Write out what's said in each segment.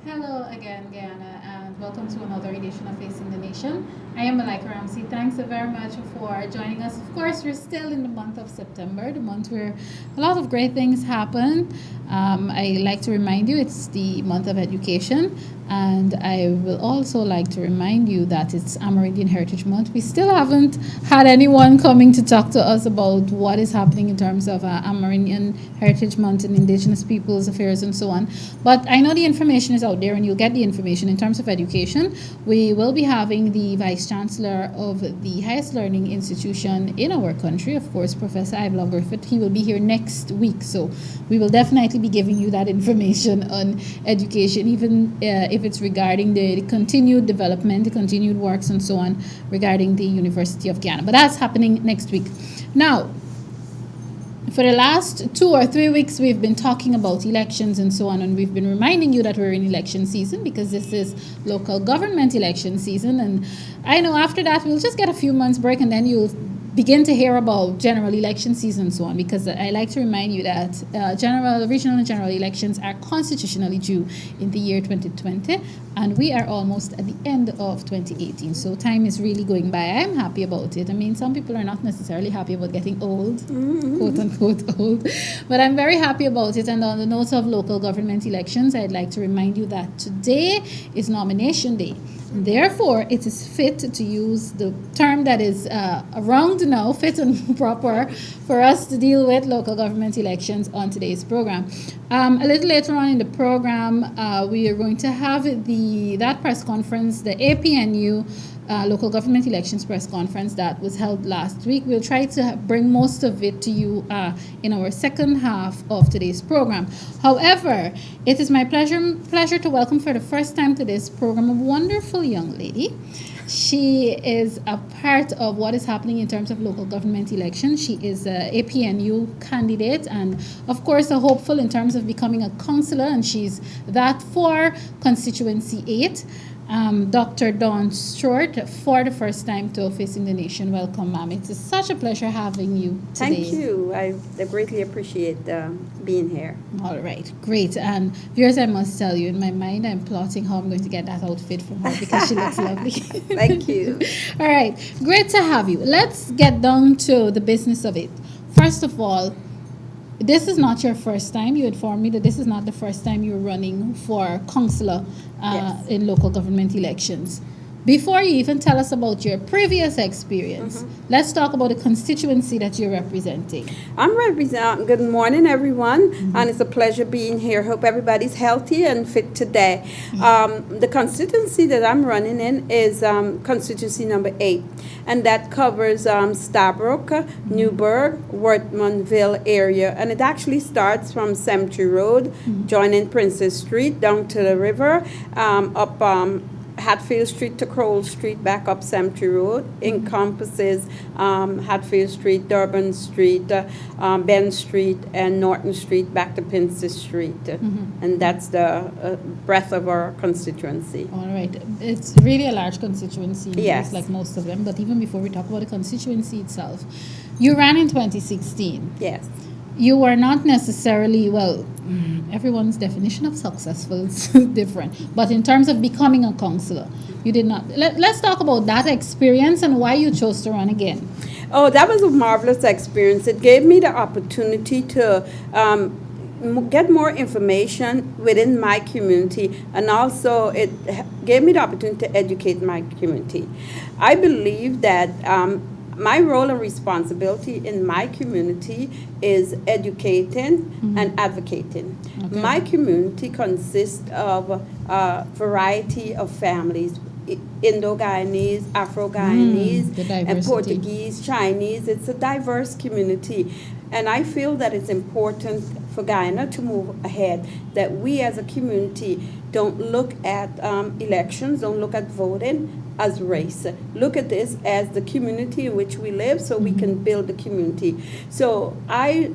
Hello again, Guyana, and welcome to another edition of Facing the Nation. I am Malika Ramsey. Thanks so very much for joining us. Of course, we're still in the month of September, the month where a lot of great things happen. I like to remind you it's the month of education, and I will also like to remind you that it's Amerindian Heritage Month. We still haven't had anyone coming to talk to us about what is happening in terms of Amerindian Heritage Month and Indigenous Peoples Affairs and so on. But I know the information is out there, and you'll get the information in terms of education. We will be having the Vice Chancellor of the highest learning institution in our country, of course, Professor Ivla Griffith. He will be here next week, so we will definitely be giving you that information on education, even if it's regarding the continued development, the continued works, and so on regarding the University of Guyana. But that's happening next week. Now, for the last 2 or 3 weeks, we've been talking about elections and so on, and we've been reminding you that we're in election season because this is local government election season. And I know after that, we'll just get a few months break, and then you'll begin to hear about general election season and so on, because I like to remind you that regional and general elections are constitutionally due in the year 2020, and we are almost at the end of 2018. So time is really going by. I'm happy about it. I mean, some people are not necessarily happy about getting old, quote unquote old, but I'm very happy about it. And on the note of local government elections, I'd like to remind you that today is nomination day. Therefore, it is fit to use the term that is around now, fit and proper, for us to deal with local government elections on today's program. A little later on in the program, we are going to have that press conference, the APNU local government elections press conference that was held last week. We'll try to bring most of it to you in our second half of today's program. However, it is my pleasure to welcome for the first time to this program a wonderful young lady. She is a part of what is happening in terms of local government elections. She is an APNU candidate and, of course, a hopeful in terms of becoming a councillor, and she's that for Constituency 8. Dr. Dawn Stewart, for the first time to Facing the Nation. Welcome, ma'am. It's such a pleasure having you today. Thank you. I greatly appreciate being here. All right, great. And viewers, I must tell you, in my mind, I'm plotting how I'm going to get that outfit from her because she looks lovely. Thank you. All right, great to have you. Let's get down to the business of it. First of all, this is not your first time. You informed me that this is not the first time you're running for councillor Yes. in local government elections. Before you even tell us about your previous experience, let's talk about the constituency that you're representing. I'm representing. Good morning, everyone, and it's a pleasure being here. Hope everybody's healthy and fit today. The constituency that I'm running in is constituency number 8, and that covers Stabroek, Newburgh, Wortmanville area, and it actually starts from Cemetery Road, joining Princess Street down to the river, up Hatfield Street to Crowell Street, back up Cemetery Road, encompasses Hatfield Street, Durban Street, Ben Street, and Norton Street, back to Princess Street. And that's the breadth of our constituency. All right. It's really a large constituency, Yes. just like most of them. But even before we talk about the constituency itself, you ran in 2016. Yes. You were not necessarily, well, everyone's definition of successful is different. But in terms of becoming a councillor, you did not. Let's talk about that experience and why you chose to run again. Oh, that was a marvelous experience. It gave me the opportunity to get more information within my community, and also it gave me the opportunity to educate my community. I believe that my role and responsibility in my community is educating and advocating. Okay. My community consists of a variety of families. Indo-Guyanese, Afro-Guyanese, the and diversity. Portuguese, Chinese. It's a diverse community. And I feel that it's important for Guyana to move ahead, that we as a community don't look at elections, don't look at voting as race. Look at this as the community in which we live so we can build the community. So I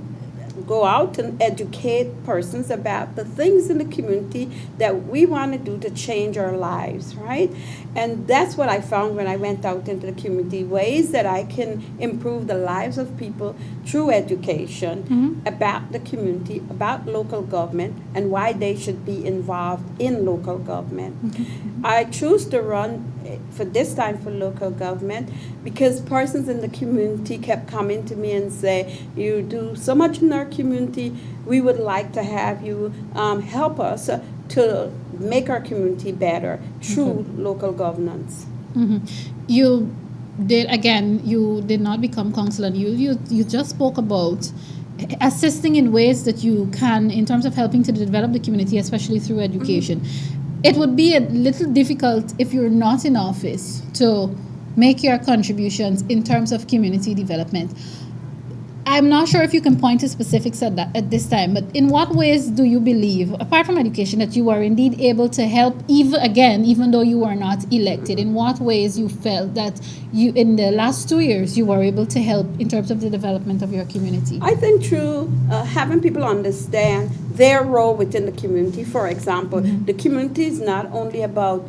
go out and educate persons about the things in the community that we want to do to change our lives, right? And that's what I found when I went out into the community, ways that I can improve the lives of people through education about the community, about local government, and why they should be involved in local government. I choose to run for this time for local government because persons in the community kept coming to me and say, you do so much in our community, we would like to have you help us to make our community better through local governance. You did not become councillor. You just spoke about assisting in ways that you can in terms of helping to develop the community, especially through education. It would be a little difficult if you're not in office to make your contributions in terms of community development. I'm not sure if you can point to specifics at this time, but in what ways do you believe, apart from education, that you are indeed able to help, even though you are not elected? In what ways you felt that you, in the last 2 years, you were able to help in terms of the development of your community? I think through having people understand their role within the community. For example, the community is not only about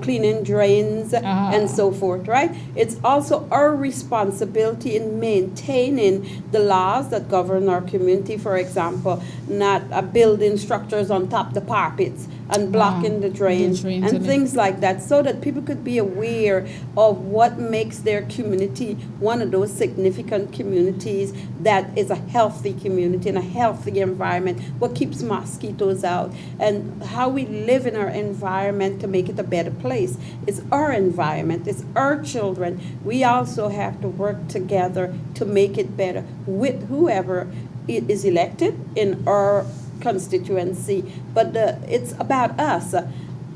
cleaning drains and so forth, right? It's also our responsibility in maintaining the laws that govern our community. For example, not building structures on top of the parapets and blocking the drains and things like that, so that people could be aware of what makes their community one of those significant communities that is a healthy community and a healthy environment, what keeps mosquitoes out, and how we live in our environment to make it a better place. It's our environment, it's our children. We also have to work together to make it better with whoever is elected in our constituency, but it's about us.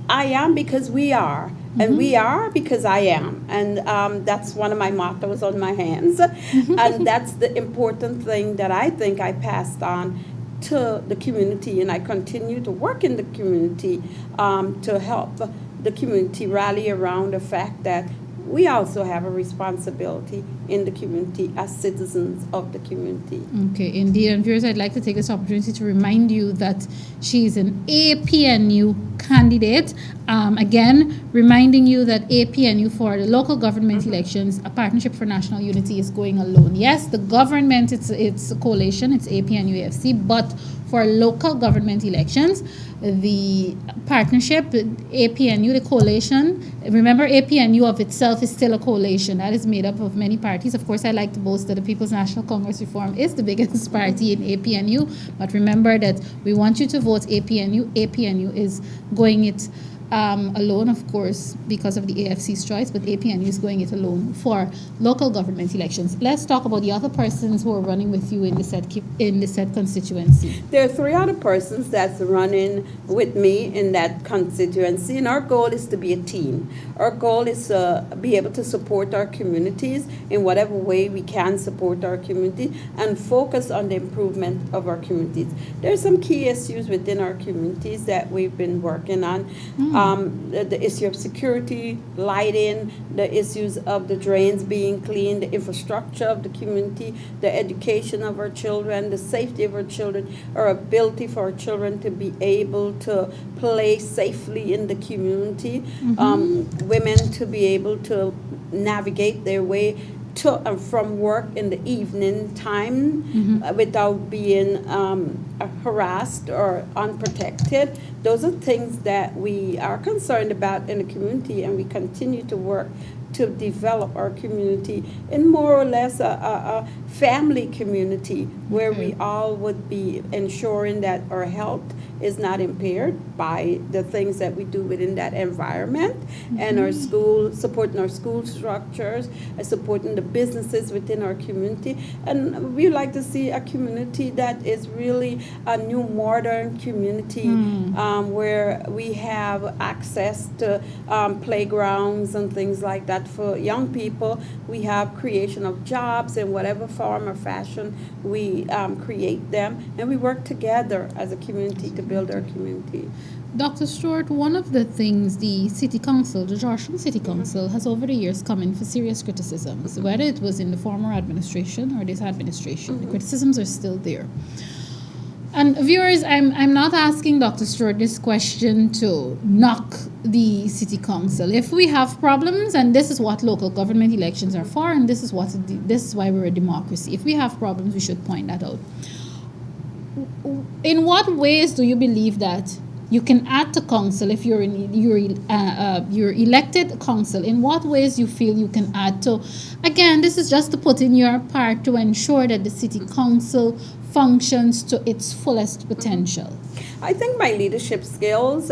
I am because we are, and we are because I am, and that's one of my mottos on my hands, and that's the important thing that I think I passed on to the community, and I continue to work in the community to help the community rally around the fact that we also have a responsibility in the community as citizens of the community. Okay, indeed. And viewers, I'd like to take this opportunity to remind you that she's an APNU candidate. Again, reminding you that APNU for the local government elections, a partnership for national unity, is going alone. Yes, the government, it's a coalition, it's APNU AFC, but for local government elections, the partnership, APNU, the coalition, remember APNU of itself is still a coalition that is made up of many parties. Of course, I like to boast that the People's National Congress Reform is the biggest party in APNU, but remember that we want you to vote APNU. APNU is going it alone, of course, because of the AFC's choice, but APNU is going it alone for local government elections. Let's talk about the other persons who are running with you in the said constituency. There are 3 other persons that's running with me in that constituency, and our goal is to be a team. Our goal is to be able to support our communities in whatever way we can support our community and focus on the improvement of our communities. There are some key issues within our communities that we've been working on. The issue of security, lighting, the issues of the drains being cleaned, the infrastructure of the community, the education of our children, the safety of our children, our ability for our children to be able to play safely in the community, women to be able to navigate their way to and from work in the evening time without being harassed or unprotected. Those are things that we are concerned about in the community, and we continue to work to develop our community in more or less a family community where we all would be ensuring that our health is not impaired by the things that we do within that environment, and our school, supporting our school structures, and supporting the businesses within our community. And we like to see a community that is really a new modern community where we have access to playgrounds and things like that for young people. We have creation of jobs in whatever form or fashion we create them, and we work together as a community to build our community. Dr. Stewart, one of the things the City Council, the Georgetown City Council, has over the years come in for serious criticisms, whether it was in the former administration or this administration. The criticisms are still there. And viewers, I'm not asking Dr. Stewart this question to knock the City Council. If we have problems, and this is what local government elections are for, and this is why we're a democracy. If we have problems, we should point that out. In what ways do you believe that you can add to council if you're elected council? In what ways you feel you can add to? Again, this is just to put in your part to ensure that the City Council functions to its fullest potential. I think my leadership skills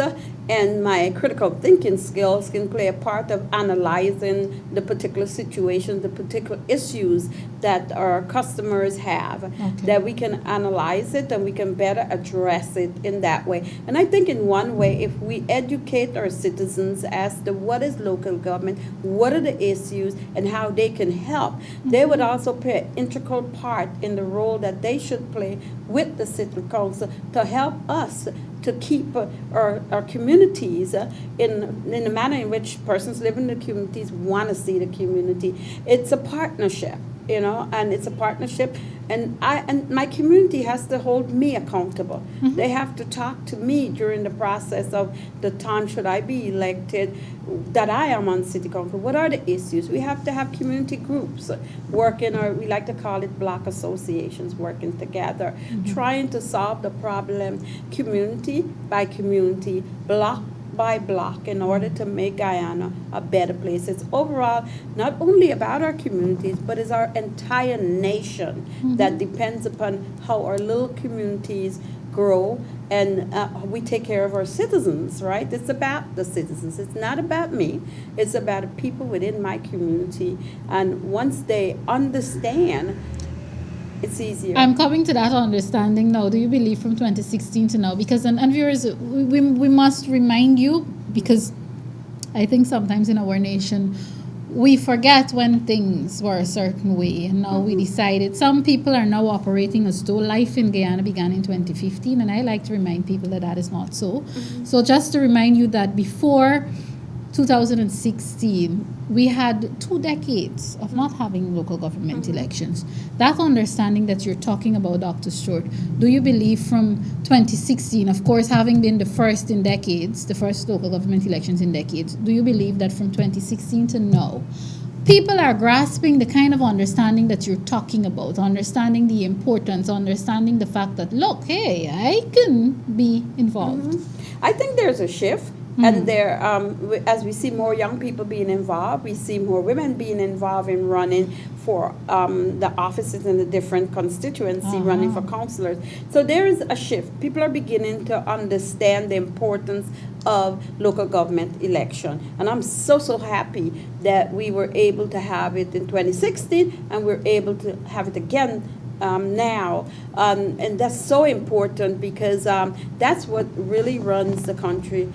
and my critical thinking skills can play a part of analyzing the particular situations, the particular issues that our customers have, that we can analyze it and we can better address it in that way. And I think in one way, if we educate our citizens as to what is local government, what are the issues, and how they can help, they would also play an integral part in the role that they should play with the City Council to help us to keep our communities in the manner in which persons live in the communities want to see the community. It's a partnership, and it's a partnership. And my community has to hold me accountable. They have to talk to me during the process of the time should I be elected, that I am on City Council. What are the issues? We have to have community groups working, or we like to call it block associations, working together, trying to solve the problem community by community, block by block, in order to make Guyana a better place. It's overall not only about our communities, but it's our entire nation that depends upon how our little communities grow and we take care of our citizens, right? It's about the citizens. It's not about me. It's about the people within my community. And once they understand, it's easier. I'm coming to that understanding now. Do you believe from 2016 to now? Because, and viewers, we must remind you, because I think sometimes in our nation, we forget when things were a certain way, and now we decided. Some people are now operating as though life in Guyana began in 2015, and I like to remind people that that is not so. So just to remind you that before 2016, we had 2 decades of not having local government elections. That understanding that you're talking about, Dr. Stewart, do you believe from 2016, of course, having been the first in decades, the first local government elections in decades, do you believe that from 2016 to now, people are grasping the kind of understanding that you're talking about, understanding the importance, understanding the fact that, look, hey, I can be involved? I think there's a shift. And there, as we see more young people being involved, we see more women being involved in running for the offices in the different constituency, running for councillors. So there is a shift. People are beginning to understand the importance of local government election. And I'm so happy that we were able to have it in 2016 and we're able to have it again now. And that's so important because that's what really runs the country.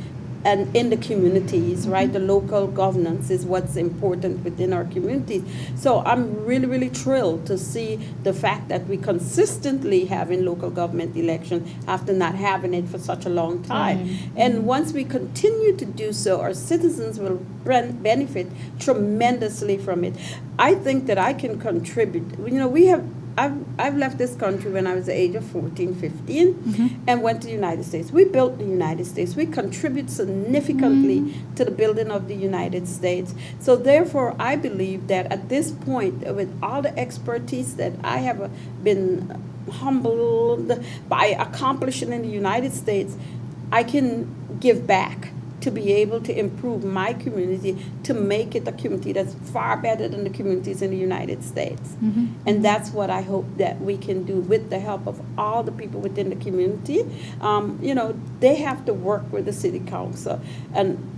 And in the communities, right? The local governance is what's important within our communities. So I'm really thrilled to see the fact that we consistently having local government elections after not having it for such a long time. And once we continue to do so, our citizens will benefit tremendously from it. I think that I can contribute. I've left this country when I was the age of 14, 15, and went to the United States. We built the United States. We contribute significantly to the building of the United States. So therefore, I believe that at this point, with all the expertise that I have been humbled by accomplishing in the United States, I can give back to be able to improve my community, to make it a community that's far better than the communities in the United States. And that's what I hope that we can do with the help of all the people within the community. They have to work with the City Council. And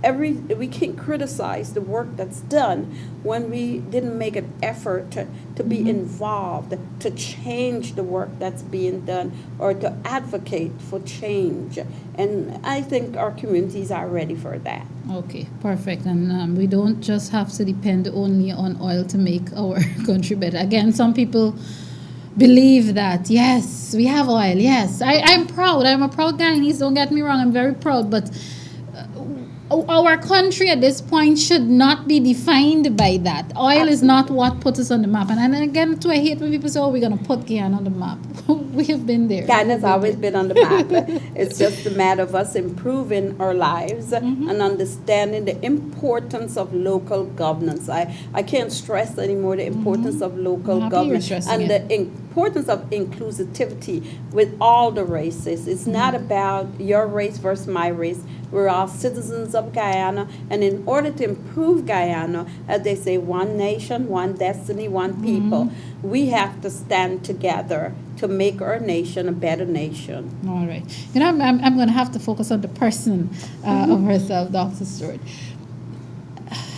we can't criticize the work that's done when we didn't make an effort to be involved, to change the work that's being done, or to advocate for change. And I think our communities are ready for that. Okay, perfect. And we don't just have to depend only on oil to make our country better. Again, some people believe that, yes, we have oil, yes. I'm proud. I'm a proud Guyanese, don't get me wrong. I'm very proud. But our country at this point should not be defined by that. Oil is not what put us on the map. And then again, too, I hate when people say, oh, we're going to put Guyana on the map. We have been there. Guyana's always been on the map. It's just a matter of us improving our lives and understanding the importance of local governance. I can't stress anymore the importance of local governance and the importance of inclusivity with all the races. It's not about your race versus my race. We're all citizens of Guyana, and in order to improve Guyana, as they say, one nation, one destiny, one people, we have to stand together to make our nation a better nation. All right. You know, I'm going to have to focus on the person of herself, Dr. Stewart.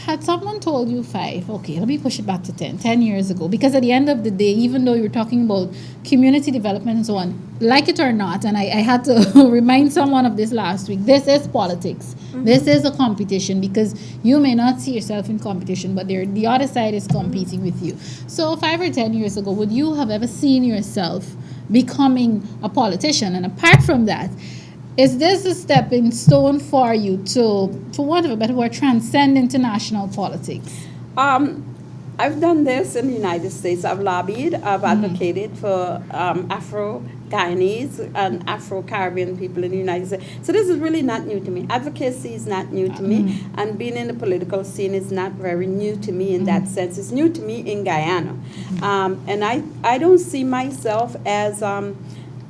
Had someone told you 5, okay, let me push it back to 10 years ago, because at the end of the day, even though you're talking about community development and so on, like it or not, and I had to remind someone of this last week, this is politics. This is a competition, because you may not see yourself in competition, but the other side is competing with you. So 5 or 10 years ago, would you have ever seen yourself becoming a politician? And apart from that, is this a stepping stone for you to, for want of a better word, transcend international politics? I've done this in the United States. I've lobbied, I've advocated for Afro-Guyanese and Afro-Caribbean people in the United States. So this is really not new to me. Advocacy is not new to me, and being in the political scene is not very new to me in that sense. It's new to me in Guyana. And I don't see myself as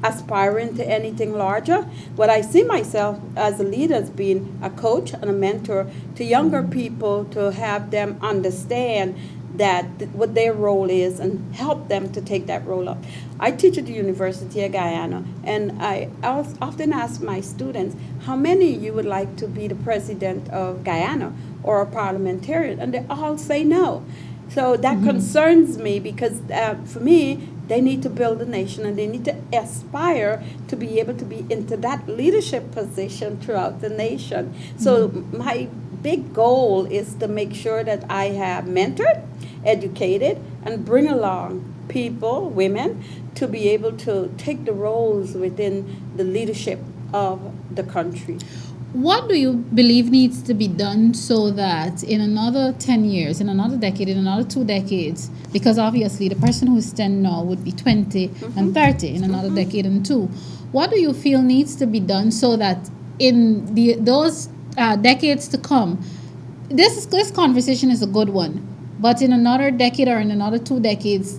aspiring to anything larger, but I see myself as a leader, as being a coach and a mentor to younger people, to have them understand that what their role is and help them to take that role up. I teach at the University of Guyana, and I often ask my students, how many you would like to be the president of Guyana or a parliamentarian? And they all say no. So that concerns me, because for me, they need to build a nation, and they need to aspire to be able to be into that leadership position throughout the nation. So my big goal is to make sure that I have mentored, educated, and bring along people, women, to be able to take the roles within the leadership of the country. What do you believe needs to be done so that in another 10 years, in another decade, in another 2 decades, because obviously the person who's 10 now would be 20 and 30 in another decade and 2, what do you feel needs to be done so that in those decades to come, this conversation is a good one, but in another decade or in another 2 decades,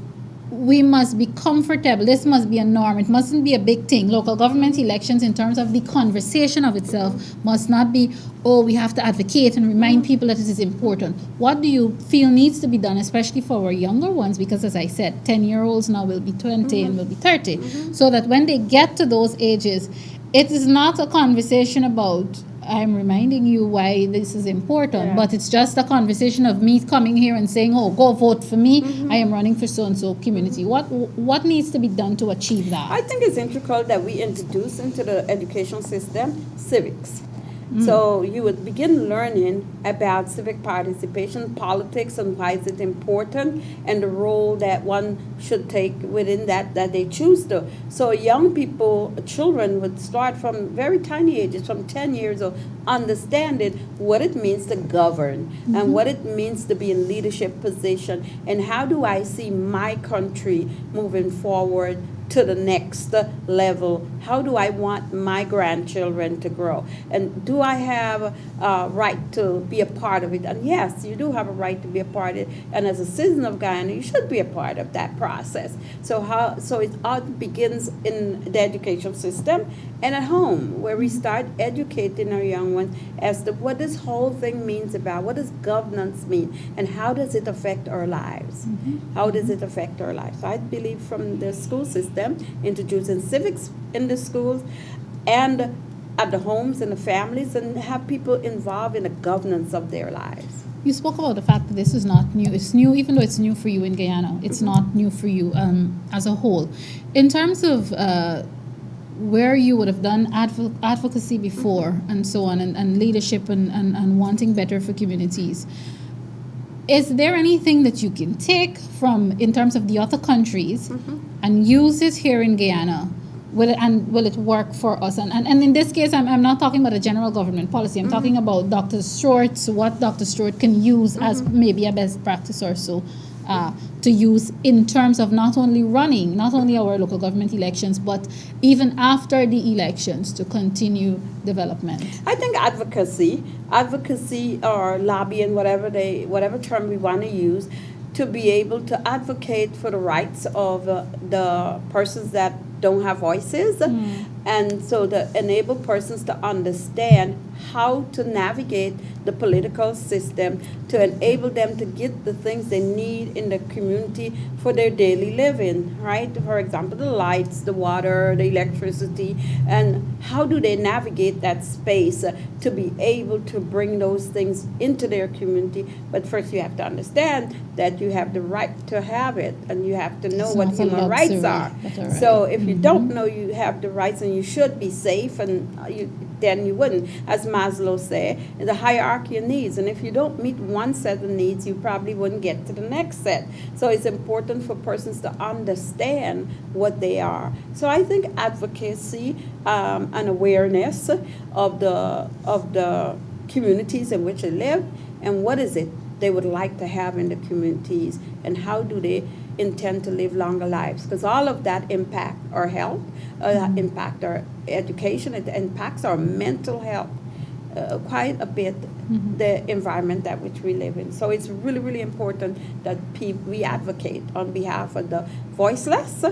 we must be comfortable. This must be a norm. It mustn't be a big thing. Local government elections, in terms of the conversation of itself, must not be, oh, we have to advocate and remind people that it is important. What do you feel needs to be done, especially for our younger ones? Because as I said, 10-year-olds now will be 20 and will be 30. So that when they get to those ages, it is not a conversation about, I'm reminding you why this is important, but it's just a conversation of me coming here and saying, oh, go vote for me. I am running for so-and-so community. What needs to be done to achieve that? I think it's integral that we introduce into the education system civics. So you would begin learning about civic participation, politics, and why is it important, and the role that one should take within that they choose to. So young people, children, would start from very tiny ages, from 10 years old, understanding what it means to govern and what it means to be in leadership position, and how do I see my country moving forward to the next level. How do I want my grandchildren to grow? And do I have a right to be a part of it? And yes, you do have a right to be a part of it. And as a citizen of Guyana, you should be a part of that process. So it all begins in the education system and at home, where we start educating our young ones as to what this whole thing means about, what does governance mean, and how does it affect our lives? How does it affect our lives? So I believe from the school system, introducing civics in the schools and at the homes and the families, and have people involved in the governance of their lives. You spoke about the fact that this is not new. It's new, even though it's new for you in Guyana. It's not new for you as a whole. In terms of where you would have done advocacy before and so on, and leadership and wanting better for communities, is there anything that you can take from in terms of the other countries and use it here in Guyana? Will it work for us? And in this case, I'm not talking about a general government policy. I'm talking about Dr. Stewart, what Dr. Stewart can use as maybe a best practice or so to use in terms of not only our local government elections, but even after the elections to continue development. I think advocacy or lobbying, whatever term we want to use, to be able to advocate for the rights of the persons that don't have voices, and so to enable persons to understand how to navigate the political system, to enable them to get the things they need in the community for their daily living, right? For example, the lights, the water, the electricity, and how do they navigate that space to be able to bring those things into their community. But first you have to understand that you have the right to have it, and you have to know It's what not a human rights luxury, are. but a right. So if you don't know you have the rights and you should be safe, and then you wouldn't. As Maslow said, the hierarchy of needs. And if you don't meet one set of needs, you probably wouldn't get to the next set. So it's important for persons to understand what they are. So I think advocacy and awareness of the communities in which they live, and what is it they would like to have in the communities, and how do they intend to live longer lives, because all of that impact our health, impact our education, it impacts our mental health quite a bit, the environment that which we live in. So it's really, really important that we advocate on behalf of the voiceless,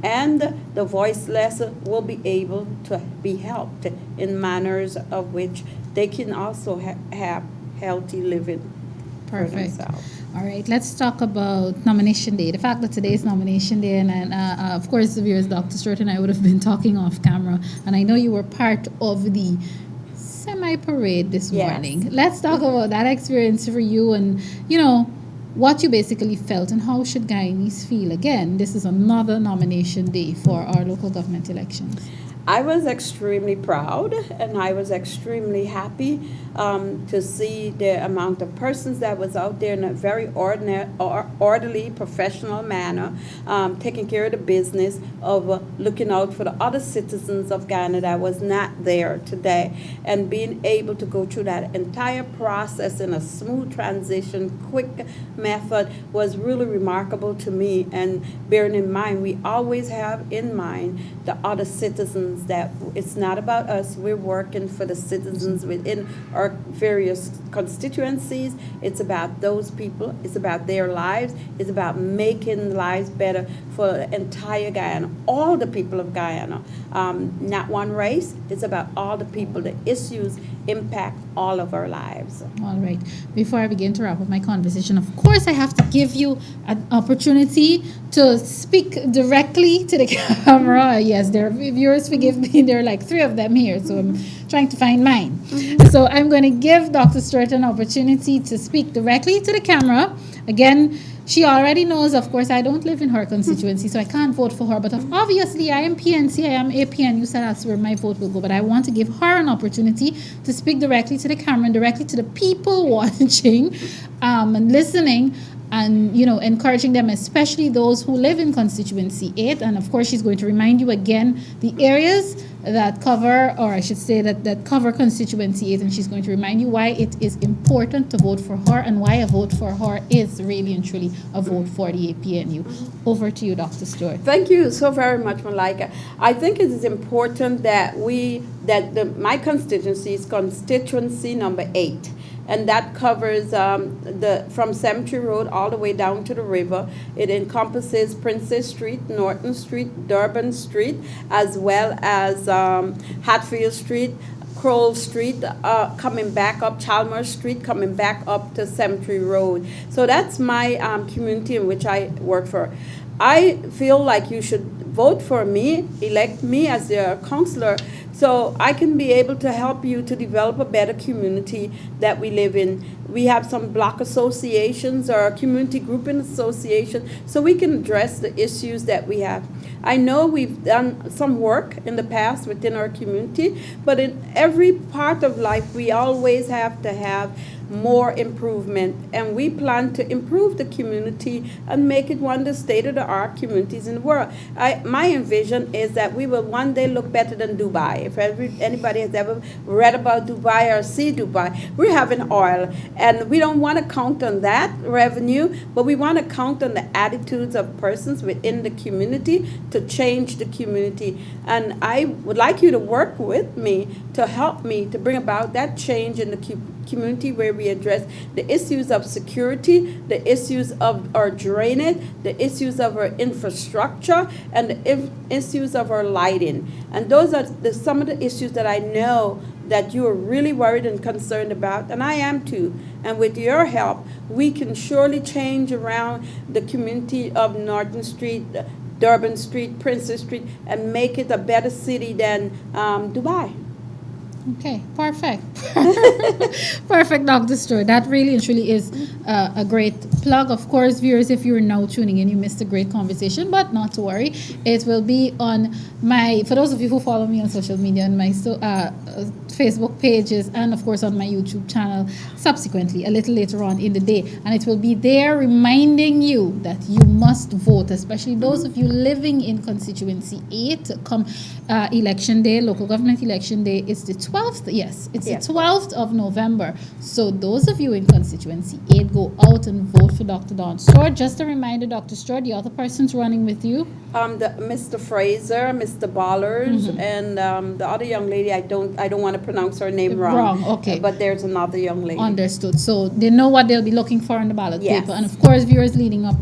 and the voiceless will be able to be helped in manners of which they can also have healthy living for Perfect. themselves. All right, let's talk about nomination day. The fact that today is nomination day, and of course, the viewers, Dr. Stewart and I would have been talking off camera, and I know you were part of the semi-parade this morning. Let's talk about that experience for you, and, what you basically felt, and how should Guyanese feel. Again, this is another nomination day for our local government elections. I was extremely proud, and I was extremely happy to see the amount of persons that was out there in a very orderly, professional manner, taking care of the business of looking out for the other citizens of Guyana that was not there today, and being able to go through that entire process in a smooth transition, quick method was really remarkable to me. And bearing in mind, we always have in mind the other citizens, that it's not about us. We're working for the citizens within our various constituencies. It's about those people. It's about their lives. It's about making lives better for the entire Guyana, all the people of Guyana. Not one race. It's about all the people. The issues impact all of our lives. All right. Before I begin to wrap up my conversation, of course, I have to give you an opportunity to speak directly to the camera. Yes, there are viewers, forgive me, there are like 3 of them here, so I'm trying to find mine. So I'm going to give Dr. Stewart an opportunity to speak directly to the camera. Again, she already knows, of course, I don't live in her constituency, so I can't vote for her. But obviously, I am PNC, I am APNU, so that's where my vote will go. But I want to give her an opportunity to speak directly to the camera and directly to the people watching and listening, and encouraging them, especially those who live in Constituency 8. And of course, she's going to remind you again the areas that cover, or I should say that cover Constituency 8, and she's going to remind you why it is important to vote for her, and why a vote for her is really and truly a vote for the APNU. Over to you, Dr. Stewart. Thank you so very much, Malika. I think it is important that my constituency is constituency number 8. And that covers from Cemetery Road all the way down to the river. It encompasses Princess Street, Norton Street, Durban Street, as well as Hatfield Street, Crowell Street, coming back up, Chalmers Street, coming back up to Cemetery Road. So that's my community in which I work for. I feel like you should vote for me, elect me as your councillor, so I can be able to help you to develop a better community that we live in. We have some block associations or community grouping association, so we can address the issues that we have. I know we've done some work in the past within our community, but in every part of life, we always have to have more improvement. And we plan to improve the community and make it one of the state-of-the-art communities in the world. My envision is that we will one day look better than Dubai. If anybody has ever read about Dubai or see Dubai, we're having oil. And we don't want to count on that revenue, but we want to count on the attitudes of persons within the community to change the community. And I would like you to work with me to help me to bring about that change in the community, where we address the issues of security, the issues of our drainage, the issues of our infrastructure, and the issues of our lighting. And those are some of the issues that I know that you are really worried and concerned about, and I am too. And with your help, we can surely change around the community of Norton Street, Durban Street, Princess Street, and make it a better city than Dubai. Okay, perfect. Perfect, Dr. Stewart. That really and truly is a great plug. Of course, viewers, if you're now tuning in, you missed a great conversation, but not to worry. It will be on for those of you who follow me on social media, on my Facebook pages, and of course on my YouTube channel subsequently, a little later on in the day. And it will be there reminding you that you must vote, especially those of you living in Constituency 8 come election day, local government election day. It's the 12th, yes, it's the 12th of November. So those of you in Constituency 8, go out and vote for Dr. Dawn Stewart. Just a reminder, Dr. Stewart, the other persons running with you? Mr. Fraser, Mr. Ballers, and the other young lady, I don't want to pronounce her name wrong. Okay. But there's another young lady. Understood. So they know what they'll be looking for on the ballot paper. And of course, viewers leading up,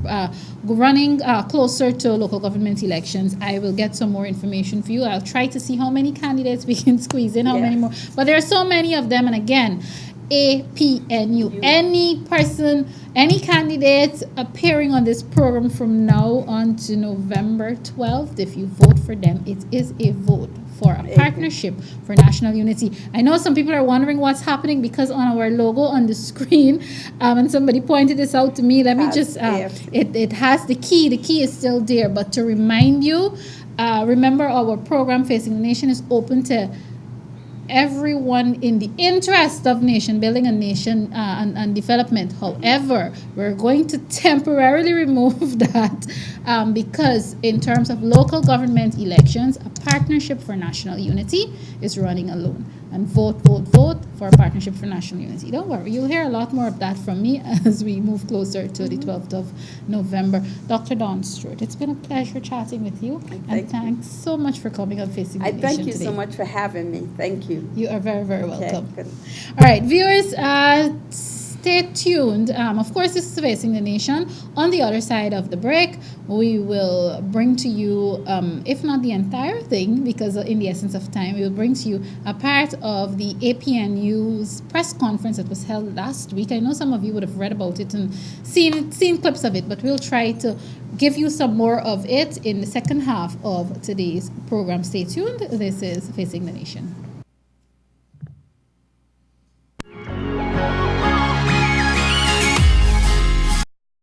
running closer to local government elections, I will get some more information for you. I'll try to see how many candidates we can squeeze in, how many more. But there are so many of them. And again, APNU. Any person, any candidate appearing on this program from now on to November 12th, if you vote for them, it is a vote for a partnership for national unity. I know some people are wondering what's happening because on our logo on the screen, and somebody pointed this out to me. Let me just, it has the key. The key is still there. But to remind you, remember our program Facing the Nation is open to everyone in the interest of nation building and nation and development. However, we're going to temporarily remove that because in terms of local government elections, a partnership for national unity is running alone. And vote for a partnership for national unity. Don't worry, you'll hear a lot more of that from me as we move closer to the 12th of November. Dr. Dawn Stewart, it's been a pleasure chatting with you. And thanks so much for coming on Facing the Nation Thank you today. so much for having me. Thank you. You are very, very welcome. Good. All right, viewers, stay tuned. Of course, this is Facing the Nation. On the other side of the break, we will bring to you, if not the entire thing, because in the essence of time, we will bring to you a part of the APNU's press conference that was held last week. I know some of you would have read about it and seen clips of it, but we'll try to give you some more of it in the second half of today's program. Stay tuned. This is Facing the Nation.